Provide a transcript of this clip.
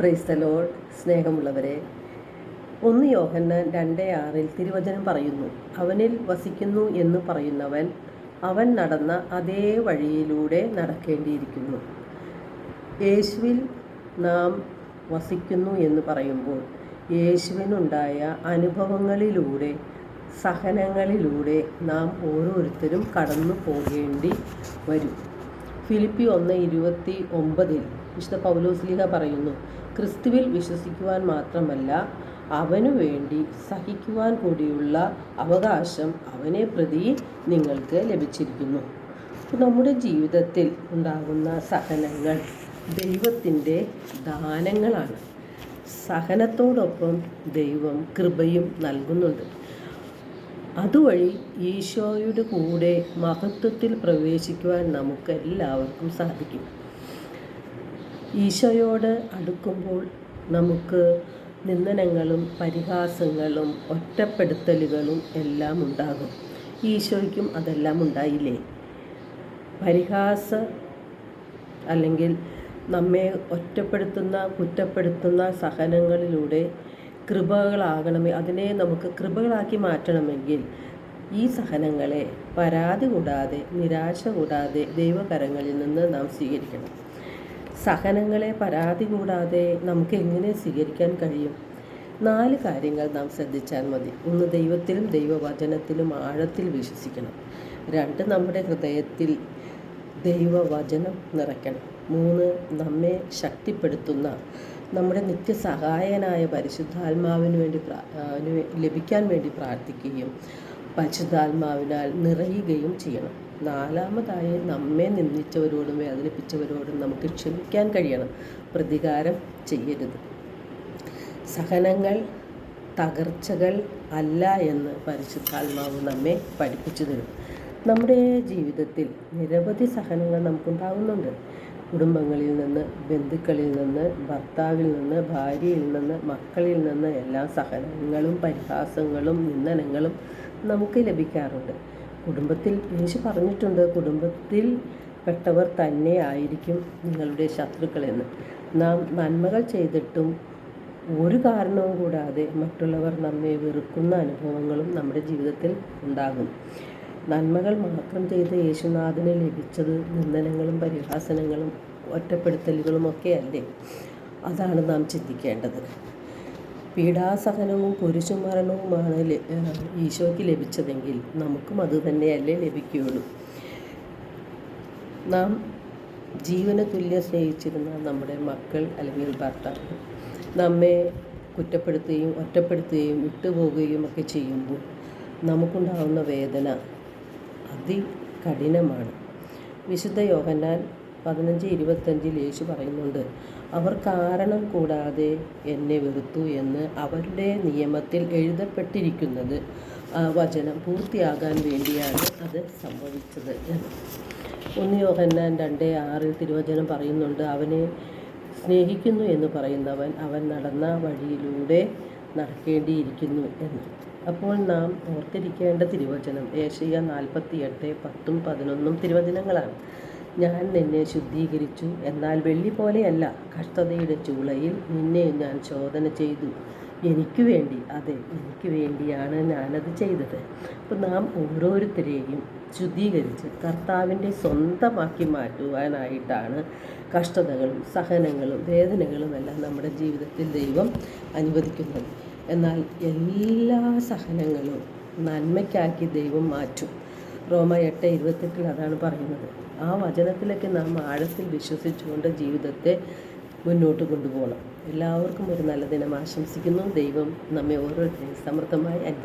Praise the Lord. സ്നേഹമുള്ളവരെ, 1 യോഹന്നാൻ 2:6 തിരുവചനം പറയുന്നു, അവനിൽ വസിക്കുന്നു എന്ന് പറയുന്നവൻ അവൻ നടന്ന അതേ വഴിയിലൂടെ നടക്കേണ്ടിയിരിക്കുന്നു. യേശുവിൽ നാം വസിക്കുന്നു എന്ന് പറയുമ്പോൾ യേശുവിനുണ്ടായ അനുഭവങ്ങളിലൂടെ, സഹനങ്ങളിലൂടെ നാം ഓരോരുത്തരും കടന്നു പോകേണ്ടി വരും. ഫിലിപ്പി 1:29 വിശുദ്ധ പൗലോസ്ലീഹ പറയുന്നു, ക്രിസ്തുവിൽ വിശ്വസിക്കുവാൻ മാത്രമല്ല അവനു വേണ്ടി സഹിക്കുവാൻ കൂടിയുള്ള അവകാശം അവനെ പ്രതി നിങ്ങൾക്ക് ലഭിച്ചിരിക്കുന്നു. നമ്മുടെ ജീവിതത്തിൽ ഉണ്ടാകുന്ന സഹനങ്ങൾ ദൈവത്തിൻ്റെ ദാനങ്ങളാണ്. സഹനത്തോടൊപ്പം ദൈവം കൃപയും നൽകുന്നുണ്ട്. അതുവഴി ഈശോയുടെ കൂടെ മഹത്വത്തിൽ പ്രവേശിക്കുവാൻ നമുക്ക് എല്ലാവർക്കും സാധിക്കും. ഈശോയോട് അടുക്കുമ്പോൾ നമുക്ക് നിന്ദനങ്ങളും പരിഹാസങ്ങളും ഒറ്റപ്പെടുത്തലുകളും എല്ലാം ഉണ്ടാകും. ഈശോയ്ക്കും അതെല്ലാം ഉണ്ടായില്ലേ? അല്ലെങ്കിൽ നമ്മെ ഒറ്റപ്പെടുത്തുന്ന, കുറ്റപ്പെടുത്തുന്ന സഹനങ്ങളിലൂടെ അതിനെ നമുക്ക് കൃപകളാക്കി മാറ്റണമെങ്കിൽ ഈ സഹനങ്ങളെ പരാതി കൂടാതെ, നിരാശ കൂടാതെ ദൈവകരങ്ങളിൽ നിന്ന് നാം സ്വീകരിക്കണം. സഹനങ്ങളെ പരാതി കൂടാതെ നമുക്ക് എങ്ങനെ സ്വീകരിക്കാൻ കഴിയും? 4 കാര്യങ്ങൾ നാം ശ്രദ്ധിച്ചാൽ മതി. 1, ദൈവത്തിലും ദൈവവചനത്തിലും ആഴത്തിൽ വിശ്വസിക്കണം. 2, നമ്മുടെ ഹൃദയത്തിൽ ദൈവവചനം നിറയ്ക്കണം. 3, നമ്മെ ശക്തിപ്പെടുത്തുന്ന നമ്മുടെ നിത്യസഹായനായ പരിശുദ്ധാത്മാവിന് വേണ്ടി ലഭിക്കാൻ വേണ്ടി പ്രാർത്ഥിക്കുകയും പരിശുദ്ധാത്മാവിനാൽ നിറയുകയും ചെയ്യണം. 4, നമ്മെ നിന്ദിച്ചവരോടും വേദനിപ്പിച്ചവരോടും നമുക്ക് ക്ഷമിക്കാൻ കഴിയണം. പ്രതികാരം ചെയ്യരുത്. സഹനങ്ങൾ തകർച്ചകൾ അല്ല എന്ന് പരിശുദ്ധാത്മാവ് നമ്മെ പഠിപ്പിച്ചു തരും. നമ്മുടെ ജീവിതത്തിൽ നിരവധി സഹനങ്ങൾ നമുക്കുണ്ടാകുന്നുണ്ട്. കുടുംബങ്ങളിൽ നിന്ന്, ബന്ധുക്കളിൽ നിന്ന്, ഭർത്താവിൽ നിന്ന്, ഭാര്യയിൽ നിന്ന്, മക്കളിൽ നിന്ന് എല്ലാം സഹനങ്ങളും പരിഹാസങ്ങളും നിന്ദനങ്ങളും നമുക്ക് ലഭിക്കാറുണ്ട്. കുടുംബത്തിൽ യേശു പറഞ്ഞിട്ടുണ്ട്, കുടുംബത്തിൽ പെട്ടവർ തന്നെ ആയിരിക്കും നിങ്ങളുടെ ശത്രുക്കളെന്ന്. നാം നന്മകൾ ചെയ്തിട്ടും ഒരു കാരണവും കൂടാതെ മറ്റുള്ളവർ നമ്മെ വെറുക്കുന്ന അനുഭവങ്ങളും നമ്മുടെ ജീവിതത്തിൽ ഉണ്ടാകും. നന്മകൾ മാത്രം ചെയ്ത് യേശുനാഥന് ലഭിച്ചത് നിന്ദനങ്ങളും പരിഹാസനങ്ങളും ഒറ്റപ്പെടുത്തലുകളും ഒക്കെ അല്ലേ? അതാണ് നാം ചിന്തിക്കേണ്ടത്. പീഡാസഹനവും കുരിശുമരണവുമാണ് ഈശോയ്ക്ക് ലഭിച്ചതെങ്കിൽ നമുക്കും അതുതന്നെയല്ലേ ലഭിക്കുകയുള്ളൂ. നാം ജീവന തുല്യം സ്നേഹിച്ചിരുന്ന നമ്മുടെ മക്കൾ അല്ലെങ്കിൽ ഭർത്താവ് നമ്മെ കുറ്റപ്പെടുത്തുകയും ഒറ്റപ്പെടുത്തുകയും വിട്ടുപോകുകയും ഒക്കെ ചെയ്യുമ്പോൾ നമുക്കുണ്ടാകുന്ന വേദന അതികഠിനമാണ്. വിശുദ്ധ യോഹന്നാൻ 15:25 യേശു പറയുന്നുണ്ട്, അവർ കാരണം കൂടാതെ എന്നെ വെറുത്തു എന്ന് അവരുടെ നിയമത്തിൽ എഴുതപ്പെട്ടിരിക്കുന്നത് ആ വചനം പൂർത്തിയാകാൻ വേണ്ടിയാണ് അത് സംഭവിച്ചത് എന്ന്. 1 യോഹന്നാൻ 2:6 തിരുവചനം പറയുന്നുണ്ട്, അവനെ സ്നേഹിക്കുന്നു എന്ന് പറയുന്നവൻ അവൻ നടന്ന വഴിയിലൂടെ നടക്കേണ്ടിയിരിക്കുന്നു എന്ന്. അപ്പോൾ നാം ഓർത്തിരിക്കേണ്ട തിരുവചനം യേശയ്യ 48:10-11 തിരുവചനങ്ങളാണ്. ഞാൻ നിന്നെ ശുദ്ധീകരിച്ചു, എന്നാൽ വെള്ളി പോലെയല്ല. കഷ്ടതയുടെ ചൂളയിൽ നിന്നെ ഞാൻ ശോധന ചെയ്തു. എനിക്ക് വേണ്ടി, അതെ എനിക്ക് വേണ്ടിയാണ് ഞാനത് ചെയ്തത്. അപ്പോൾ നാം ഓരോരുത്തരെയും ശുദ്ധീകരിച്ച് കർത്താവിൻ്റെ സ്വന്തമാക്കി മാറ്റുവാനായിട്ടാണ് കഷ്ടതകളും സഹനങ്ങളും വേദനകളും എല്ലാം നമ്മുടെ ജീവിതത്തിൽ ദൈവം അനുവദിക്കുന്നത്. എന്നാൽ എല്ലാ സഹനങ്ങളും നന്മയ്ക്കാക്കി ദൈവം മാറ്റും. റോമ 8:28 അതാണ് പറയുന്നത്. ആ വചനത്തിലൊക്കെ നാം ആഴത്തിൽ വിശ്വസിച്ചുകൊണ്ട് ജീവിതത്തെ മുന്നോട്ട് കൊണ്ടുപോകണം. എല്ലാവർക്കും ഒരു നല്ല ദിനം ആശംസിക്കുന്നു. ദൈവം നമ്മെ ഓരോരുത്തരെയും സമൃദ്ധമായി അനുഗ്രഹിക്കട്ടെ.